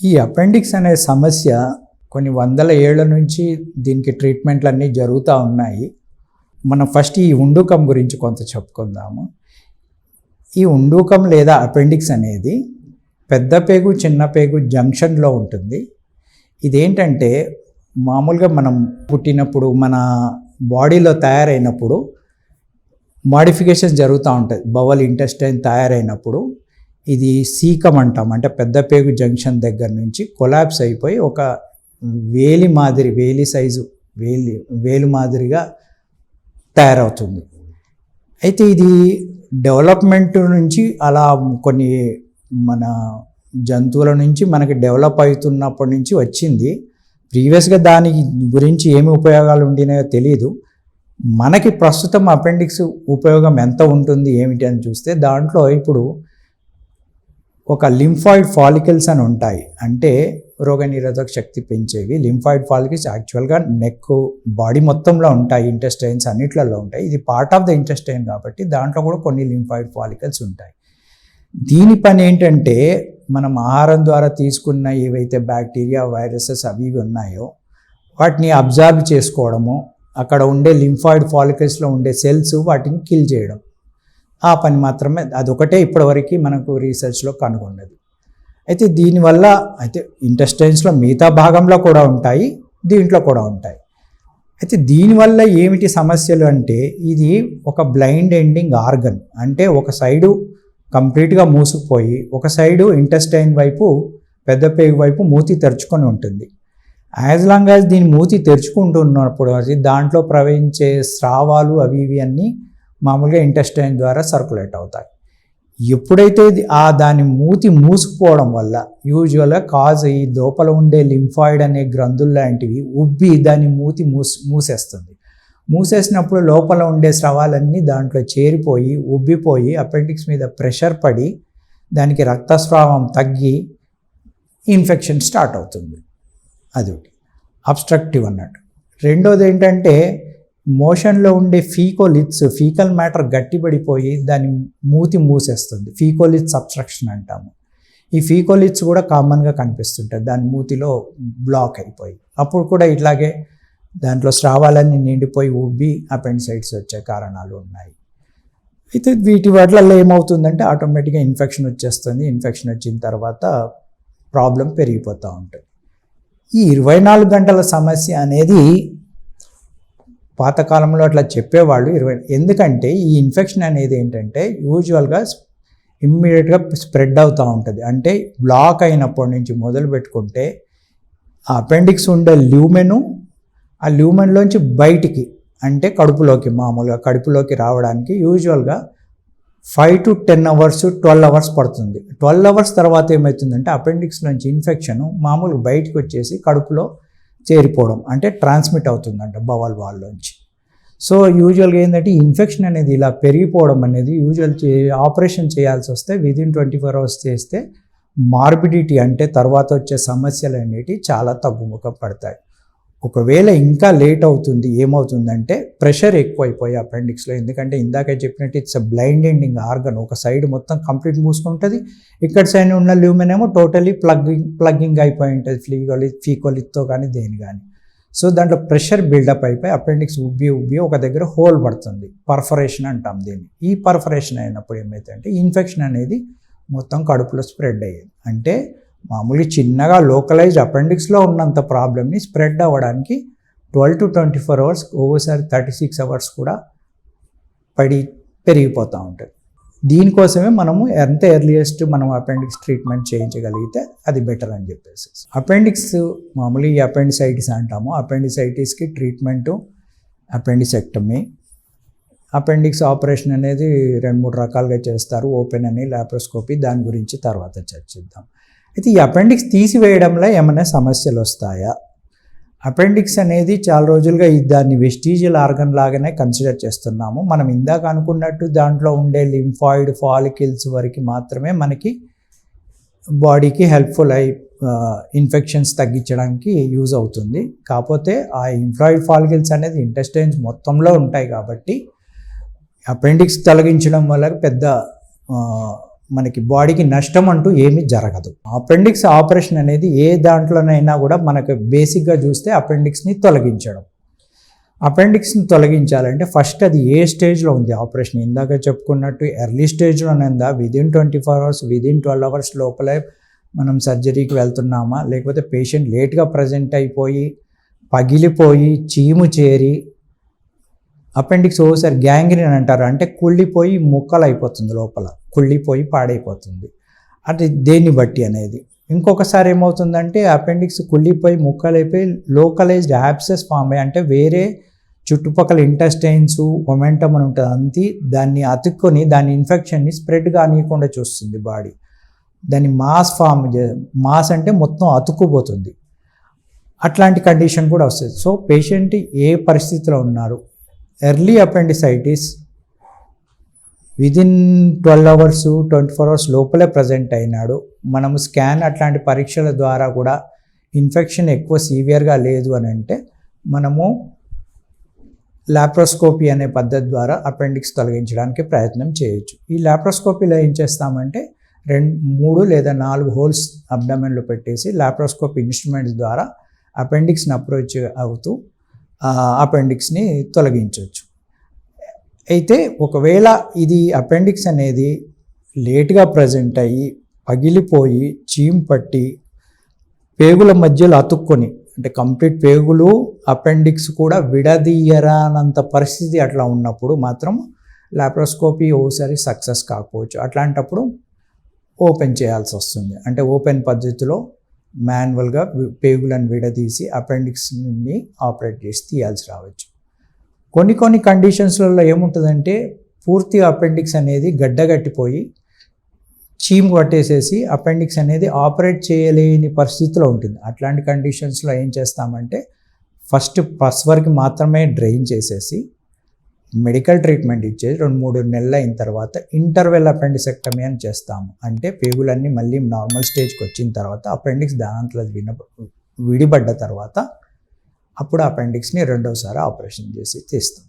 ఈ అపెండిక్స్ అనే సమస్య కొన్ని వందల ఏళ్ల నుంచి దీనికి ట్రీట్మెంట్లు అన్నీ జరుగుతూ ఉన్నాయి. మనం ఫస్ట్ ఈ ఉండుకం గురించి కొంత చెప్పుకుందాము. ఈ ఉండుకం లేదా అపెండిక్స్ అనేది పెద్ద పేగు చిన్న పేగు జంక్షన్లో ఉంటుంది. ఇదేంటంటే మామూలుగా మనం పుట్టినప్పుడు మన బాడీలో తయారైనప్పుడు మాడిఫికేషన్స్ జరుగుతూ ఉంటాయి. బవల్ ఇంటెస్టైన్ తయారైనప్పుడు ఇది సీకం అంటాం. అంటే పెద్ద పేగు జంక్షన్ దగ్గర నుంచి కొలాప్స్ అయిపోయి ఒక వేలి సైజు వేలు మాదిరిగా తయారవుతుంది. అయితే ఇది డెవలప్మెంట్ నుంచి అలా కొన్ని మన జంతువుల నుంచి మనకి డెవలప్ అవుతున్నప్పటి నుంచి వచ్చింది. ప్రీవియస్గా దాని గురించి ఏమి ఉపయోగాలు ఉండినాయో తెలియదు. మనకి ప్రస్తుతం అపెండిక్స్ ఉపయోగం ఎంత ఉంటుంది ఏమిటి అని చూస్తే దాంట్లో ఇప్పుడు ఒక లింఫాయిడ్ ఫాలికల్స్ అని ఉంటాయి. అంటే రోగనిరోధక శక్తి పెంచేవి. లింఫాయిడ్ ఫాలికల్స్ యాక్చువల్గా నెక్ బాడీ మొత్తంలో ఉంటాయి, ఇంటెస్టైన్స్ అన్నిట్లలో ఉంటాయి. ఇది పార్ట్ ఆఫ్ ద ఇంటెస్టైన్ కాబట్టి దాంట్లో కూడా కొన్ని లింఫాయిడ్ ఫాలికల్స్ ఉంటాయి. దీని పని ఏంటంటే మనం ఆహారం ద్వారా తీసుకున్న ఏవైతే బ్యాక్టీరియా వైరసెస్ అవి ఉన్నాయో వాటిని అబ్జర్వ్ చేసుకోవడము, అక్కడ ఉండే లింఫాయిడ్ ఫాలికల్స్లో ఉండే సెల్స్ వాటిని కిల్ చేయడం, ఆ పని మాత్రమే. అదొకటే ఇప్పటివరకు మనకు రీసెర్చ్లో కనుగొన్నది. అయితే దీనివల్ల అయితే ఇంటెస్టైన్స్లో మిగతా భాగంలో కూడా ఉంటాయి, దీంట్లో కూడా ఉంటాయి. అయితే దీనివల్ల ఏమిటి సమస్యలు అంటే ఇది ఒక బ్లైండ్ ఎండింగ్ ఆర్గన్. అంటే ఒక సైడు కంప్లీట్గా మూసుకుపోయి ఒక సైడు ఇంటెస్టైన్ వైపు పెద్ద పేగు వైపు మూతి తెరుచుకొని ఉంటుంది. యాజ్ లాంగ్ యాజ్ దీని మూతి తెరుచుకుంటున్నప్పుడు అది దాంట్లో ప్రవహించే స్రావాలు అవి ఇవి అన్నీ మామూలుగా ఇంటెస్టైన్ ద్వారా సర్క్యులేట్ అవుతాయి. ఎప్పుడైతే దాని మూతి మూసుకుపోవడం వల్ల యూజువల్గా ఈ లోపల ఉండే లింఫాయిడ్ అనే గ్రంథులు లాంటివి ఉబ్బి దాని మూతి మూసేస్తుంది. మూసేసినప్పుడు లోపల ఉండే స్రవాలన్నీ దాంట్లో చేరిపోయి ఉబ్బిపోయి అపెండిక్స్ మీద ప్రెషర్ పడి దానికి రక్తస్రావం తగ్గి ఇన్ఫెక్షన్ స్టార్ట్ అవుతుంది. అది ఒకటి అబ్స్ట్రక్టివ్ అన్నట్టు. రెండోది ఏంటంటే మోషన్లో ఉండే ఫీకల్ మ్యాటర్ గట్టిపడిపోయి దాని మూతి మూసేస్తుంది. ఫీకోలిత్స్ అబ్స్ట్రక్షన్ అంటాము. ఈ ఫీకోలిత్స్ కూడా కామన్గా కనిపిస్తుంటాయి దాని మూతిలో బ్లాక్ అయిపోయి. అప్పుడు కూడా ఇట్లాగే దాంట్లో స్రావాలన్నీ నిండిపోయి ఉబ్బి అపెండిసైటిస్ వచ్చే కారణాలు ఉన్నాయి. అయితే వీటి వల్ల ఏమవుతుందంటే ఆటోమేటిక్గా ఇన్ఫెక్షన్ వచ్చేస్తుంది. ఇన్ఫెక్షన్ వచ్చిన తర్వాత ప్రాబ్లం పెరిగిపోతూ ఉంటుంది. ఈ 24 గంటల సమస్య అనేది పాతకాలంలో అట్లా చెప్పేవాళ్ళు. ఎందుకంటే ఈ ఇన్ఫెక్షన్ అనేది ఏంటంటే యూజువల్గా ఇమ్మీడియట్గా స్ప్రెడ్ అవుతూ ఉంటుంది. అంటే బ్లాక్ అయినప్పటి నుంచి మొదలు పెట్టుకుంటే ఆ అపెండిక్స్ ఉండే ల్యూమెను ఆ ల్యూమెన్లోంచి బయటికి అంటే మామూలుగా కడుపులోకి రావడానికి యూజువల్గా 5 to 10 hours 12 hours పడుతుంది. 12 hours తర్వాత ఏమవుతుందంటే అపెండిక్స్ నుంచి ఇన్ఫెక్షన్ మామూలుగా బయటకు వచ్చేసి కడుపులో చేరిపోవడం అంటే ట్రాన్స్మిట్ అవుతుందంట బవల్ వాల్లోంచి. సో యూజువల్గా ఏంటంటే ఇన్ఫెక్షన్ అనేది ఇలా పెరిగిపోవడం అనేది ఆపరేషన్ చేయాల్సి వస్తే విదిన్ 24 hours చేస్తే మార్బిడిటీ అంటే తర్వాత వచ్చే సమస్యలు అనేవి చాలా తగ్గుముఖం పడతాయి. ఒకవేళ ఇంకా లేట్ అవుతుంది ఏమవుతుందంటే ప్రెషర్ ఎక్కువైపోయి అపెండిక్స్లో. ఎందుకంటే ఇందాక చెప్పినట్టు ఇట్స్ బ్లైండ్ ఎండింగ్ ఆర్గన్. ఒక సైడ్ మొత్తం కంప్లీట్ మూసుకుంటుంది, ఇక్కడ సైడ్ ఉన్న ల్యూమెన్ ఏమో టోటలీ ప్లగ్గింగ్ అయిపోయి ఉంటుంది ఫీకోలిత్తో కానీ దేని కానీ. సో దాంట్లో ప్రెషర్ బిల్డప్ అయిపోయి అపెండిక్స్ ఉబ్బి ఒక దగ్గర హోల్ పడుతుంది. పర్ఫరేషన్ అంటాం దీన్ని. ఈ పర్ఫరేషన్ అయినప్పుడు ఏమైతుందంటే ఇన్ఫెక్షన్ అనేది మొత్తం కడుపులో స్ప్రెడ్ అయ్యేది. అంటే మామూలుగా చిన్నగా లోకలైజ్డ్ అపెండిక్స్లో ఉన్నంత ప్రాబ్లమ్ని స్ప్రెడ్ అవ్వడానికి 12 to 24 hours ఒక్కోసారి 36 hours కూడా పెరిగిపోతూ ఉంటుంది. దీనికోసమే మనము ఎంత ఎర్లియస్ట్ మనం అపెండిక్స్ ట్రీట్మెంట్ చేయించగలిగితే అది బెటర్ అని చెప్పేసి. అపెండిక్స్ మామూలుగా ఈ అపెండిసైటిస్ అంటాము. అపెండిసైటిస్కి ట్రీట్మెంటు అపెండిసెక్టమీ. అపెండిక్స్ ఆపరేషన్ అనేది 2-3 రకాలుగా చేస్తారు. ఓపెన్ అని, లాప్రోస్కోపీ. దాని గురించి తర్వాత చర్చిద్దాం. అయితే ఈ అపెండిక్స్ తీసివేయడంలో ఏమైనా సమస్యలు వస్తాయా? అపెండిక్స్ అనేది చాలా రోజులుగా దాన్ని వెస్టీజియల్ ఆర్గన్ లాగానే కన్సిడర్ చేస్తున్నాము. మనం ఇందాక అనుకున్నట్టు దాంట్లో ఉండే లింఫాయిడ్ ఫాలికల్స్ వరకు మాత్రమే మనకి బాడీకి హెల్ప్ఫుల్ ఇన్ఫెక్షన్స్ తగ్గించడానికి యూజ్ అవుతుంది. కాకపోతే ఆ లింఫాయిడ్ ఫాలికల్స్ అనేది ఇంటెస్టైన్స్ మొత్తంలో ఉంటాయి కాబట్టి అపెండిక్స్ తొలగించడం వల్ల పెద్ద మనకి బాడీకి నష్టం అంటూ ఏమీ జరగదు. అపెండిక్స్ ఆపరేషన్ అనేది ఏ దాంట్లోనైనా కూడా మనకు బేసిక్గా చూస్తే అపెండిక్స్ని తొలగించడం. అపెండిక్స్ని తొలగించాలంటే ఫస్ట్ అది ఏ స్టేజ్లో ఉంది ఆపరేషన్. ఇందాక చెప్పుకున్నట్టు ఎర్లీ స్టేజ్లోనే ఉందా, విదిన్ 24 అవర్స్, విదిన్ 12 అవర్స్ లోపలే మనం సర్జరీకి వెళ్తున్నామా, లేకపోతే పేషెంట్ లేట్గా ప్రజెంట్ అయిపోయి పగిలిపోయి చీము చేరి అపెండిక్స్ ఓసారి గ్యాంగ్రీన్ అంటారు, అంటే కుళ్ళిపోయి ముక్కలు అయిపోతుంది, లోపల కుళ్ళిపోయి పాడైపోతుంది. అది దేన్ని బట్టి అనేది. ఇంకొకసారి ఏమవుతుందంటే అపెండిక్స్ కుళ్ళిపోయి ముక్కలైపోయి లోకలైజ్డ్ యాబ్సెస్ ఫామ్ అయ్యి, అంటే వేరే చుట్టుపక్కల ఇంటెస్టైన్స్ మొమెంటమ్ అని ఉంటుంది అంతే, దాన్ని అతుక్కొని దాని ఇన్ఫెక్షన్ని స్ప్రెడ్ కానియకుండా చూస్తుంది బాడీ. దాన్ని మాస్ అంటే మొత్తం అతుక్కుపోతుంది. అట్లాంటి కండిషన్ కూడా వస్తుంది. సో పేషెంట్ ఏ పరిస్థితిలో ఉన్నారు, early appendicitis within 12 hours 24 hours లోపలే ప్రజెంట్ అయినాడు, మనము స్కాన్ అట్లాంటి పరీక్షల ద్వారా కూడా ఇన్ఫెక్షన్ ఎక్కువ సీవియర్గా లేదు అని అంటే మనము లాప్రోస్కోపీ అనే పద్ధతి ద్వారా అపెండిక్స్ తొలగించడానికి ప్రయత్నం చేయొచ్చు. ఈ లాప్రోస్కోపీలో ఏం చేస్తామంటే 3 లేదా 4 హోల్స్ అబ్డమెన్లో పెట్టేసి లాప్రోస్కోపీ ఇన్స్ట్రుమెంట్స్ ద్వారా అపెండిక్స్ని అప్రోచ్ అవుతూ అపెండిక్స్ని తొలగించవచ్చు. అయితే ఒకవేళ ఇది అపెండిక్స్ అనేది లేట్గా ప్రజెంట్ అయ్యి పగిలిపోయి చీమ్ పట్టి పేగుల మధ్యలో అతుక్కొని, అంటే కంప్లీట్ పేగులు అపెండిక్స్ కూడా విడదీయరానంత పరిస్థితి అట్లా ఉన్నప్పుడు మాత్రం లాప్రోస్కోపీ ఓసారి సక్సెస్ కాకపోవచ్చు. అట్లాంటప్పుడు ఓపెన్ చేయాల్సి వస్తుంది. అంటే ఓపెన్ పద్ధతిలో మాన్యువల్గా పేగులను విడదీసి అపెండిక్స్ నుండి ఆపరేట్ చేసి తీయాల్సి రావచ్చు. కొన్ని కండిషన్స్లలో ఏముంటుందంటే పూర్తిగా అపెండిక్స్ అనేది గడ్డగట్టిపోయి చీమ్ పట్టేసేసి అపెండిక్స్ అనేది ఆపరేట్ చేయలేని పరిస్థితిలో ఉంటుంది. అట్లాంటి కండిషన్స్లో ఏం చేస్తామంటే ఫస్ట్ పస్ వరకు మాత్రమే డ్రైన్ చేసేసి మెడికల్ ట్రీట్మెంట్ ఇచ్చేసి 2-3 నెలలు అయిన తర్వాత ఇంటర్వెల్ అపెండిసెక్టమీ అని చేస్తాము. అంటే పేగులన్నీ మళ్ళీ నార్మల్ స్టేజ్కి వచ్చిన తర్వాత అపెండిక్స్ దాంట్లో విడిపడ్డ తర్వాత అప్పుడు అపెండిక్స్ని రెండోసారి ఆపరేషన్ చేసి తీస్తాం.